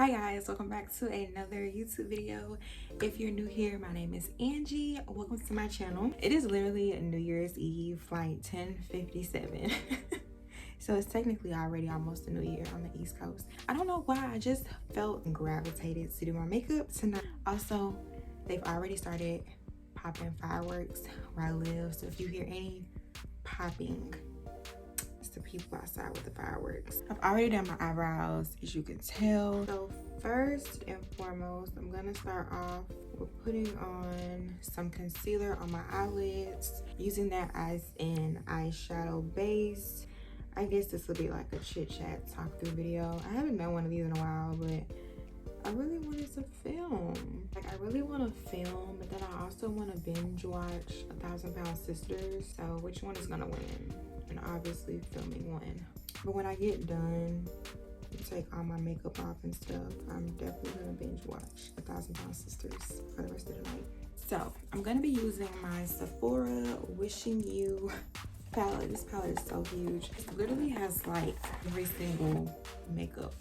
Hi guys, welcome back to another YouTube video. If you're new here, my name is Angie. Welcome to my channel. It is literally New Year's Eve, flight 10:57. So it's technically already almost a new year on the East Coast. I don't know why, I just felt gravitated to do my makeup tonight. Also, they've already started popping fireworks where I live. So if you hear any popping, the people outside with the fireworks. I've already done my eyebrows, as you can tell. So first and foremost, I'm gonna start off with putting on some concealer on my eyelids, using that as an eyeshadow base. I guess this will be like a chit chat talk through video. I haven't done one of these in a while, but I really wanted to film. I really want to film, but then I also want to binge watch 1,000 Pound Sisters. So which one is gonna win? And obviously filming one. But when I get done and take all my makeup off and stuff, I'm definitely gonna binge watch 1,000 Pound Sisters for the rest of the night. So I'm gonna be using my Sephora Wishing You palette. This palette is so huge. It literally has like every single makeup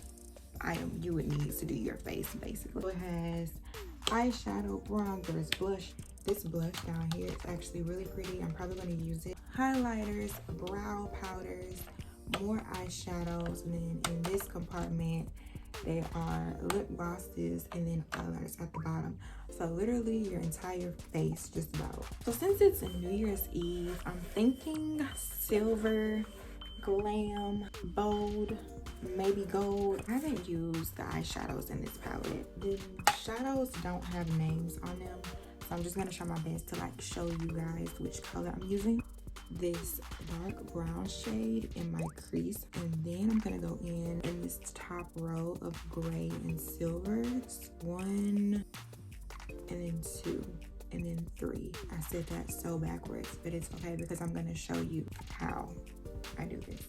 item you would need to do your face, basically. It has eyeshadow, bronzers, blush. This blush down here is actually really pretty. I'm probably going to use it. Highlighters, brow powders, more eyeshadows, and then in this compartment they are lip glosses and then eyeliners at the bottom. So literally your entire face, just about. So since it's New Year's Eve, I'm thinking silver, glam, bold, maybe gold. I haven't used the eyeshadows in this palette. The shadows don't have names on them, so I'm just gonna try my best to like show you guys which color I'm using. This dark brown shade in my crease, and then I'm gonna go in this top row of gray and silvers. 1 and then 2 and then 3. I said that so backwards, but it's okay because I'm gonna show you how I do this.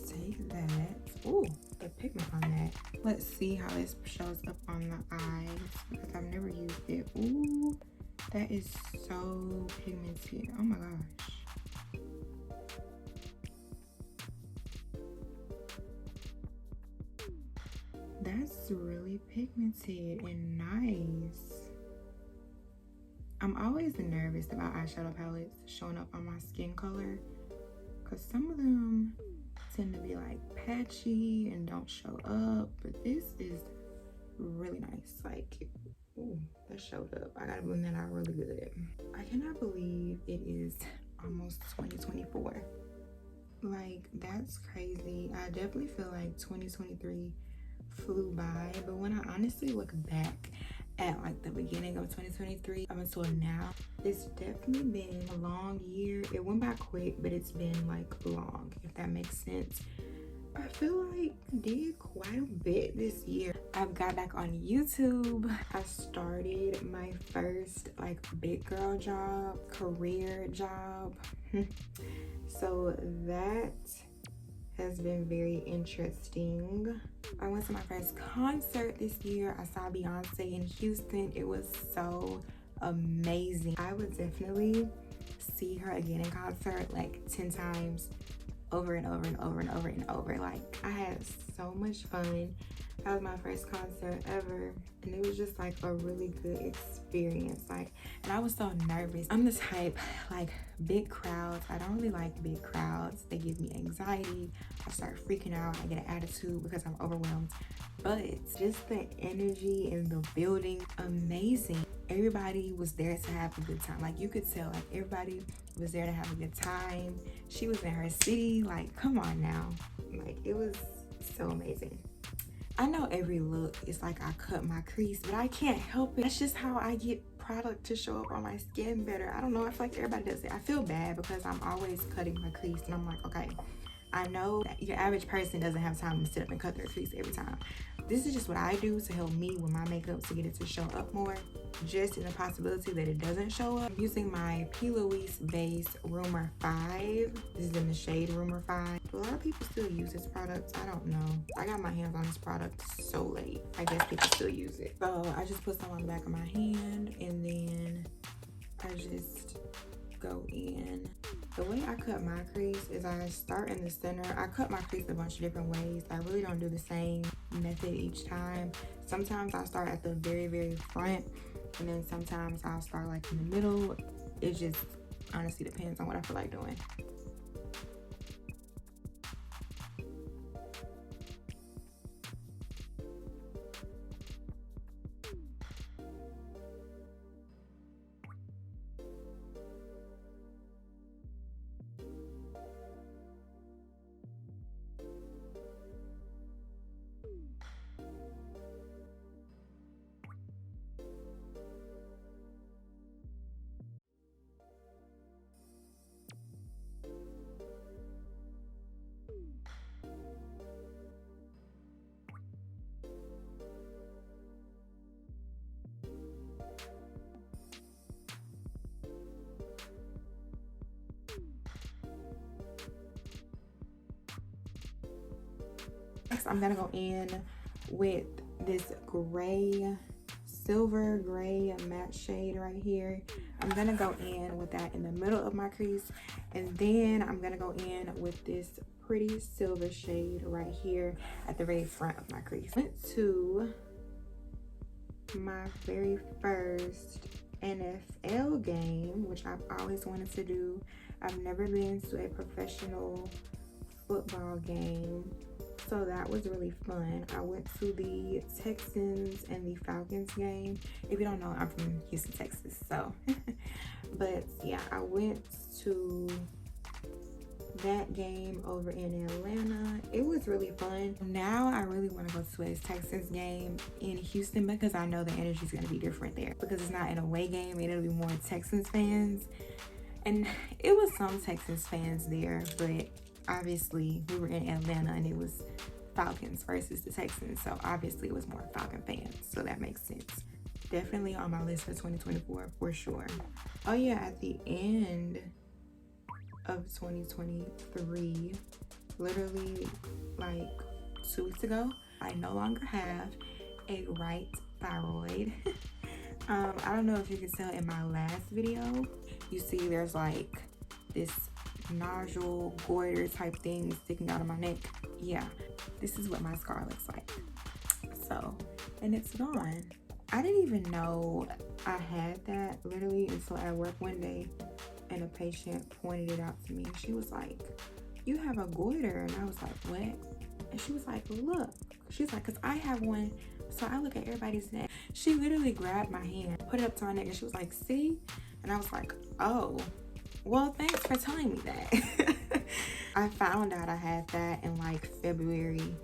Take that. Ooh, the pigment on that. Let's see how this shows up on the eyes because I've never used it. Ooh, that is so pigmented. Oh my gosh. That's really pigmented and nice. I'm always nervous about eyeshadow palettes showing up on my skin color because some of them tend to be like patchy and don't show up, but this is really nice. Like, ooh, that showed up. I gotta blend that out really good. I cannot believe it is almost 2024. Like, that's crazy. I definitely feel like 2023 flew by, but when I honestly look back at like the beginning of 2023 up until now, it's definitely been a long year. It went by quick, but it's been like long, if that makes sense. I feel like I did quite a bit this year. I've got back on YouTube. I started my first like big girl job, career job. So that has been very interesting. I went to my first concert this year. I saw Beyonce in Houston. It was so amazing. I would definitely see her again in concert like 10 times over and over and over and over and over. Like, I had so much fun. That was my first concert ever, and it was just like a really good experience. Like, and I was so nervous. I'm the type, like, big crowds, I don't really like big crowds. They give me anxiety. I start freaking out. I get an attitude because I'm overwhelmed. But just the energy in the building, amazing. Everybody was there to have a good time. Like, you could tell, like, everybody was there to have a good time. She was in her city. Like, come on now. Like, it was so amazing. I know every look is like I cut my crease, but I can't help it. That's just how I get product to show up on my skin better. I don't know, I feel like everybody does it. I feel bad because I'm always cutting my crease, and I'm like, okay, I know that your average person doesn't have time to sit up and cut their crease every time. This is just what I do to help me with my makeup to get it to show up more, just in the possibility that it doesn't show up. I'm using my P.Louise base Rumour 5. This is in the shade Rumour 5. Do a lot of people still use this product? I don't know. I got my hands on this product so late. I guess people still use it. So I just put some on the back of my hand, and then I just go in. The way I cut my crease is I start in the center. I cut my crease a bunch of different ways. I really don't do the same method each time. Sometimes I start at the very front, and then sometimes I'll start like in the middle. It just honestly depends on what I feel like doing. Next, I'm gonna go in with this silver gray matte shade right here. I'm gonna go in with that in the middle of my crease, and then I'm gonna go in with this pretty silver shade right here at the very front of my crease. Went to my very first NFL game, which I've always wanted to do. I've never been to a professional football game, so that was really fun. I went to the Texans and the Falcons game. If you don't know, I'm from Houston, Texas, so but yeah, I went to that game over in Atlanta. It was really fun. Now I really want to go to a Texans game in Houston because I know the energy is going to be different there, because it's not an away game. It'll be more Texans fans, and it was some Texans fans there, but obviously we were in Atlanta and it was Falcons versus the Texans, so obviously it was more Falcon fans, so that makes sense. Definitely on my list for 2024 for sure. Oh yeah, at the end of 2023, literally like 2 weeks ago, I no longer have a right thyroid. I don't know if you can tell in my last video, you see there's like this nodule goiter type thing sticking out of my neck. Yeah, this is what my scar looks like. So, and it's gone. I didn't even know I had that literally until at work one day, and a patient pointed it out to me. She was like, "You have a goiter." And I was like, "What?" And she was like, "Look." She's like, "Cause I have one." So I look at everybody's neck. She literally grabbed my hand, put it up to my neck, and she was like, "See?" And I was like, "Oh, well, thanks for telling me that." I found out I had that in like February.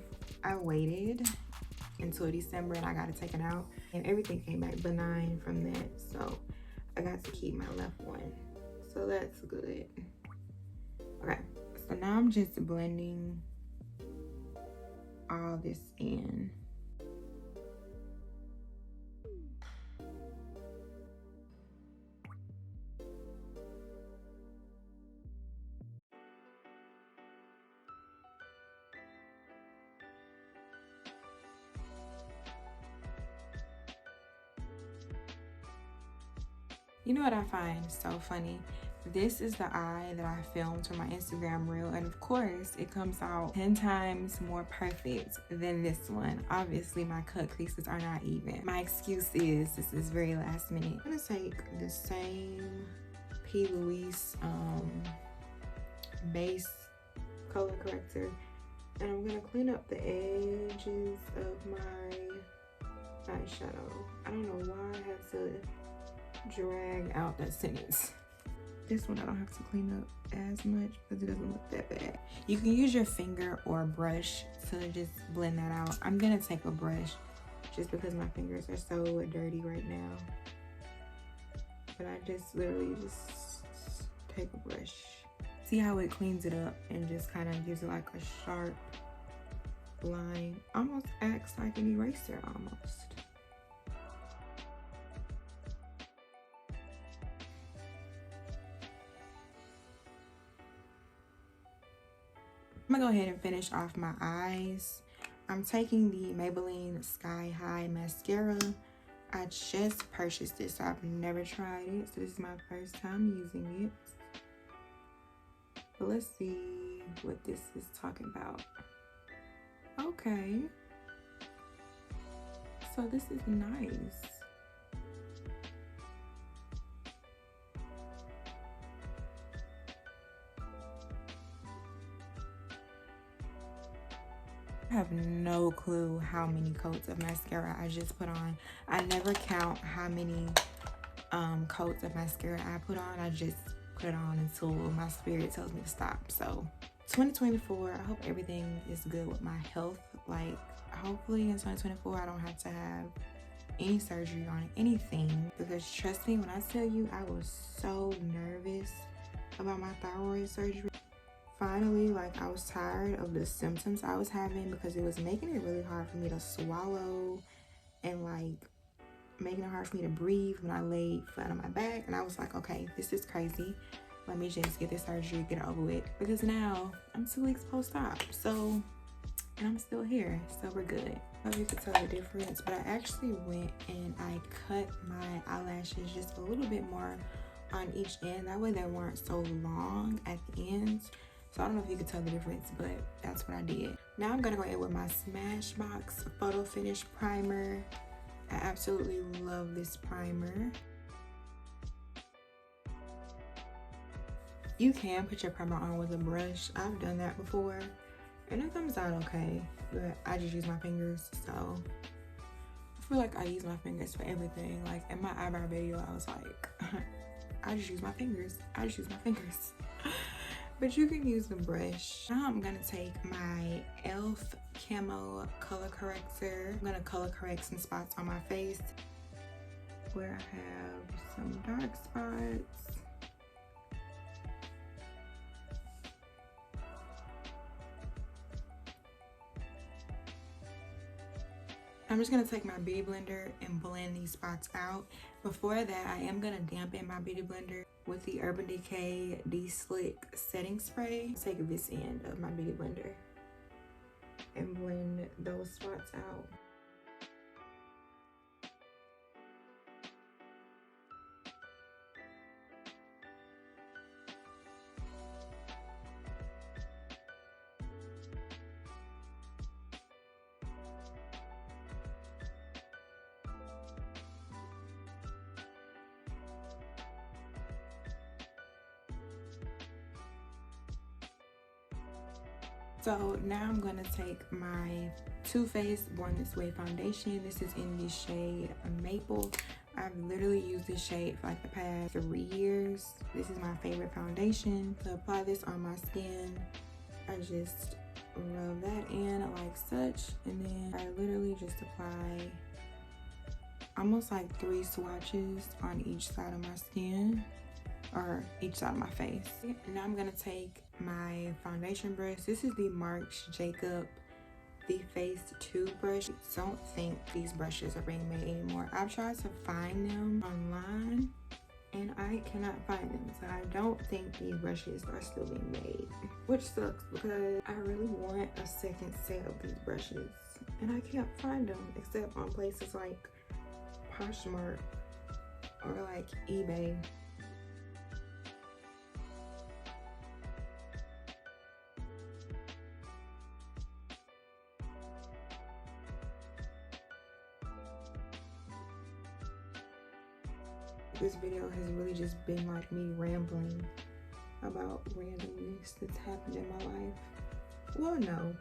I waited until December and I got it taken out, and everything came back benign from that. So I got to keep my left one. So that's good. Okay, so now I'm just blending all this in. You know what I find so funny? This is the eye that I filmed for my Instagram reel, and of course it comes out 10 times more perfect than this one. Obviously my cut creases are not even. My excuse is this is very last minute. I'm gonna take the same P.Louise base color corrector, and I'm gonna clean up the edges of my eyeshadow. I don't know why I have to drag out that sentence. This one I don't have to clean up as much because it doesn't look that bad. You can use your finger or a brush to just blend that out. I'm gonna take a brush just because my fingers are so dirty right now. But I just literally just take a brush. See how it cleans it up and just kind of gives it like a sharp line. Almost acts like an eraser almost. I'm gonna go ahead and finish off my eyes. I'm taking the Maybelline Sky High Mascara. I just purchased this, so I've never tried it. So this is my first time using it. But let's see what this is talking about. Okay. So this is nice. I have no clue how many coats of mascara I just put on. I never count how many coats of mascara I put on. I just put it on until my spirit tells me to stop. So 2024, I hope everything is good with my health. Like, hopefully in 2024 I don't have to have any surgery on anything, because trust me when I tell you, I was so nervous about my thyroid surgery. Finally, like, I was tired of the symptoms I was having, because it was making it really hard for me to swallow and like making it hard for me to breathe when I laid flat on my back. And I was like, okay, this is crazy. Let me just get this surgery, get it over with, because now I'm 2 weeks post-op. So, and I'm still here, so we're good. I hope you could tell the difference, but I actually went and I cut my eyelashes just a little bit more on each end. That way they weren't so long at the ends. So I don't know if you could tell the difference, but that's what I did. Now I'm gonna go in with my Smashbox Photo Finish Primer. I absolutely love this primer. You can put your primer on with a brush. I've done that before and it comes out okay, but I just use my fingers. So I feel like I use my fingers for everything. Like in my eyebrow video, I was like, I just use my fingers. I just use my fingers. But you can use the brush. Now I'm gonna take my E.L.F. Camo color corrector. I'm gonna color correct some spots on my face where I have some dark spots. I'm just gonna take my beauty blender and blend these spots out. Before that, I am gonna dampen my beauty blender with the Urban Decay De-Slick Setting Spray. Take this end of my beauty blender and blend those spots out. So now I'm gonna take my Too Faced Born This Way foundation. This is in the shade Maple. I've literally used this shade for like the past 3 years. This is my favorite foundation. To apply this on my skin, I just rub that in like such, and then I literally just apply almost like 3 swatches on each side of my skin, or each side of my face. And now I'm gonna take my foundation brush. This is the Marc Jacob The Face 2 brush. I don't think these brushes are being made anymore. I've tried to find them online and I cannot find them. So I don't think these brushes are still being made, which sucks because I really want a second set of these brushes and I can't find them except on places like Poshmark or like eBay. This video has really just been like me rambling about randomness that's happened in my life. Well, no,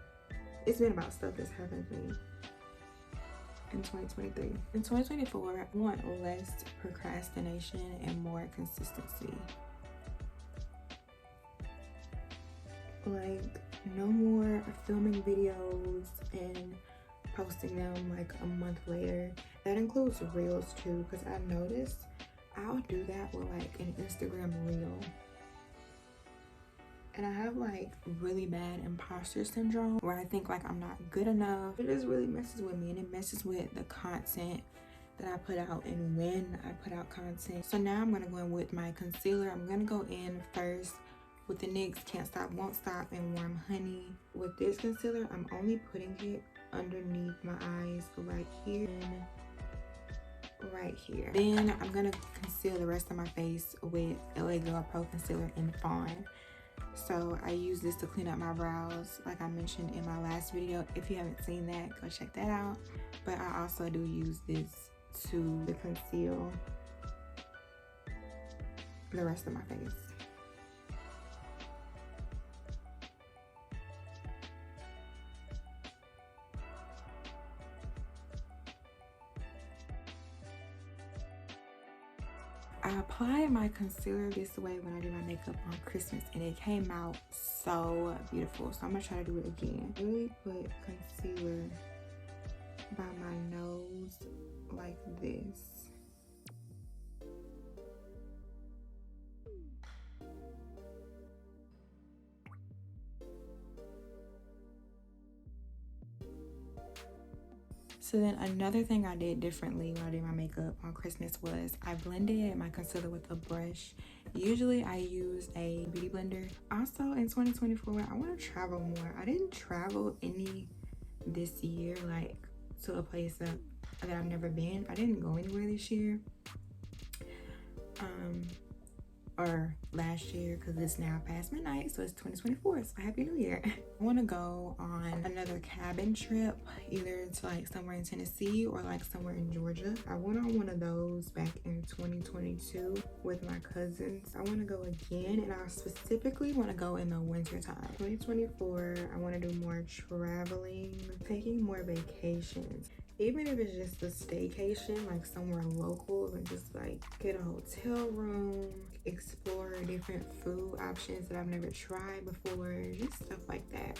it's been about stuff that's happened to me in 2023. In 2024, I want less procrastination and more consistency. Like, no more filming videos and posting them like a month later. That includes reels too, because I noticed I'll do that with like an Instagram reel. And I have like really bad imposter syndrome where I think like I'm not good enough. It just really messes with me, and it messes with the content that I put out and when I put out content. So now I'm gonna go in with my concealer. I'm gonna go in first with the NYX Can't Stop Won't Stop in Warm Honey. With this concealer, I'm only putting it underneath my eyes right here and right here. Then I'm gonna conceal the rest of my face with LA Girl Pro Concealer in Fawn. So I use this to clean up my brows, like I mentioned in my last video. If you haven't seen that, go check that out. But I also do use this to conceal the rest of my face. I applied my concealer this way when I did my makeup on Christmas, and it came out so beautiful. So I'm gonna try to do it again. Really put concealer by my nose like this. So then another thing I did differently when I did my makeup on Christmas was I blended my concealer with a brush. Usually I use a beauty blender. Also in 2024, I want to travel more. I didn't travel any this year, like to a place that I've never been. I didn't go anywhere this year. Or last year, because it's now past midnight, so it's 2024, so happy new year. I want to go on another cabin trip, either to like somewhere in Tennessee or like somewhere in Georgia. I went on one of those back in 2022 with my cousins. I want to go again, and I specifically want to go in the winter time. 2024, I want to do more traveling, taking more vacations. Even if it's just a staycation, like somewhere local, and just like get a hotel room, explore different food options that I've never tried before, just stuff like that.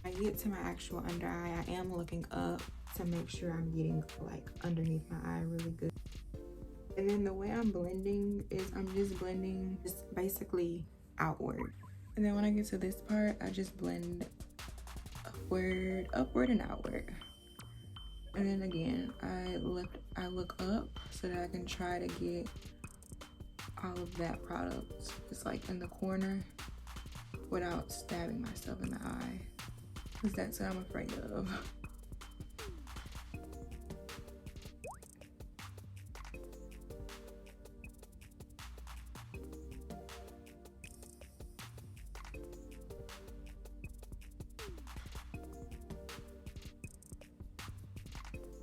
I get to my actual under eye, I am looking up to make sure I'm getting like underneath my eye really good. And then the way I'm blending is I'm just blending just basically outward. And then when I get to this part, I just blend upward and outward. And then again, I look up so that I can try to get all of that product just like in the corner without stabbing myself in the eye, because that's what I'm afraid of.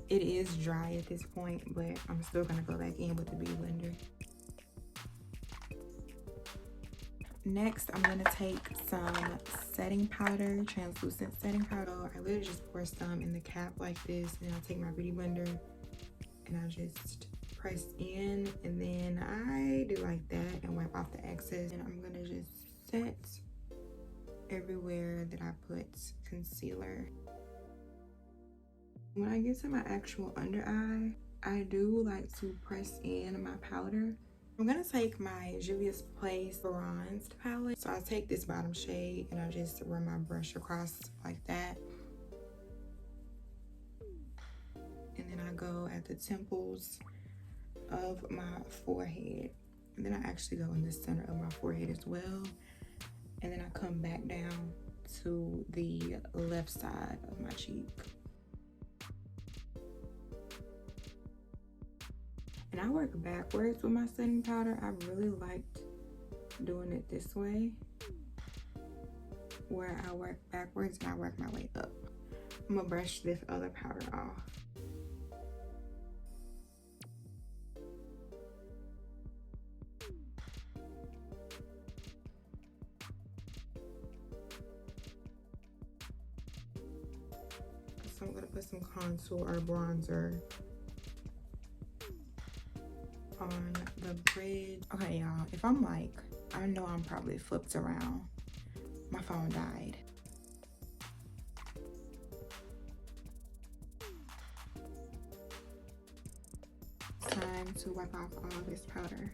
It is dry at this point, but I'm still gonna go back in with the beauty blender. Next, I'm gonna take some setting powder, translucent setting powder. I literally just pour some in the cap like this, and I'll take my beauty blender and I'll just press in, and then I do like that and wipe off the excess. And I'm gonna just set everywhere that I put concealer. When I get to my actual under eye, I do like to press in my powder. I'm gonna take my Juvia's Place bronzed palette. So I take this bottom shade and I just run my brush across like that. And then I go at the temples of my forehead. And then I actually go in the center of my forehead as well. And then I come back down to the left side of my cheek. And I work backwards with my setting powder. I really liked doing it this way, where I work backwards and I work my way up. I'm gonna brush this other powder off. So I'm gonna put some contour or bronzer on the bridge. Okay, y'all, if I'm like, I know I'm probably flipped around. My phone died. Time to wipe off all this powder.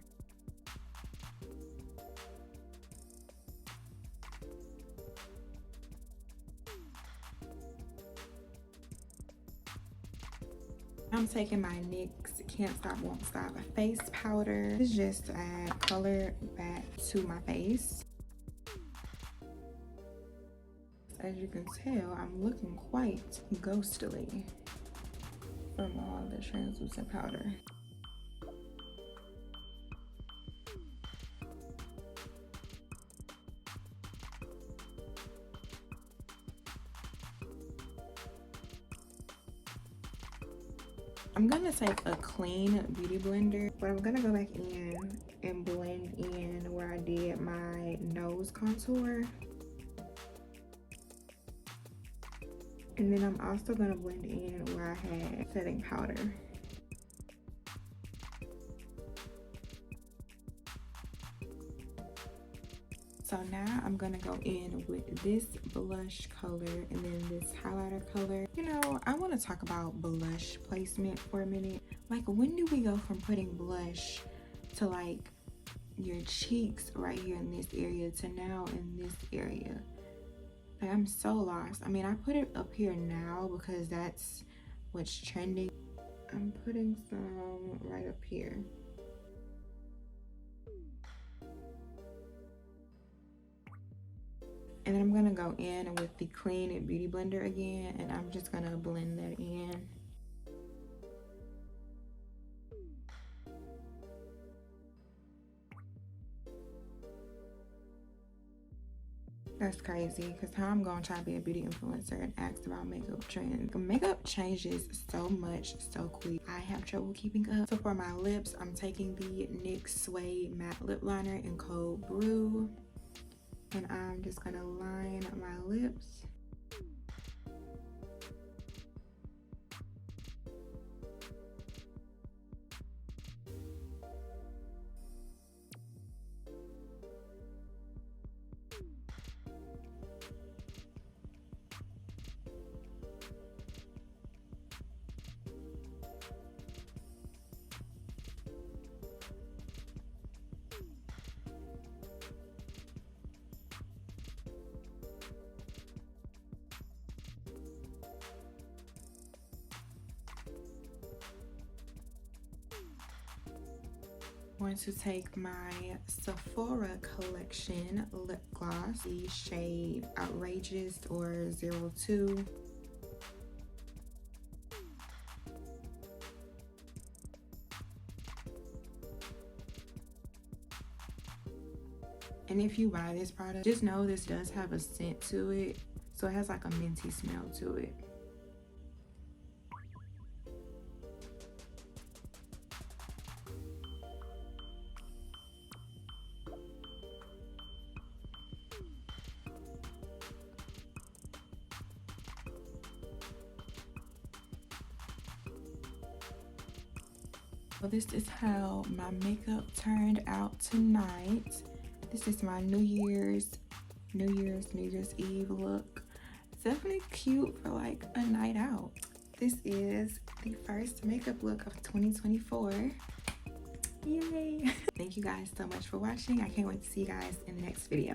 I'm taking my NYX Can't Stop Won't Stop face powder. It's just to add color back to my face. as you can tell, I'm looking quite ghostly from all the translucent powder. I'm gonna take a clean beauty blender, but I'm gonna go back in and blend in where I did my nose contour. And then I'm also gonna blend in where I had setting powder. So now I'm gonna go in with this blush color and then this highlighter color. You know, I wanna talk about blush placement for a minute. Like, when do we go from putting blush to like your cheeks right here in this area to now in this area? Like, I'm so lost. I mean, I put it up here now because that's what's trending. I'm putting some right up here. And then I'm gonna go in with the clean beauty blender again, and I'm just gonna blend that in. That's crazy, because how I'm gonna try to be a beauty influencer and ask about makeup trends. Makeup changes so much so quick. I have trouble keeping up. So for my lips, I'm taking the NYX Suede Matte Lip Liner in code Brew. And I'm just gonna line my lips. I'm going to take my Sephora collection lip gloss, the shade Outrageous or 02. And if you buy this product, just know this does have a scent to it. So it has like a minty smell to it. So this is how my makeup turned out tonight. This is my New Year's Eve look. It's definitely cute for like a night out. This is the first makeup look of 2024. Yay! Thank you guys so much for watching. I can't wait to see you guys in the next video.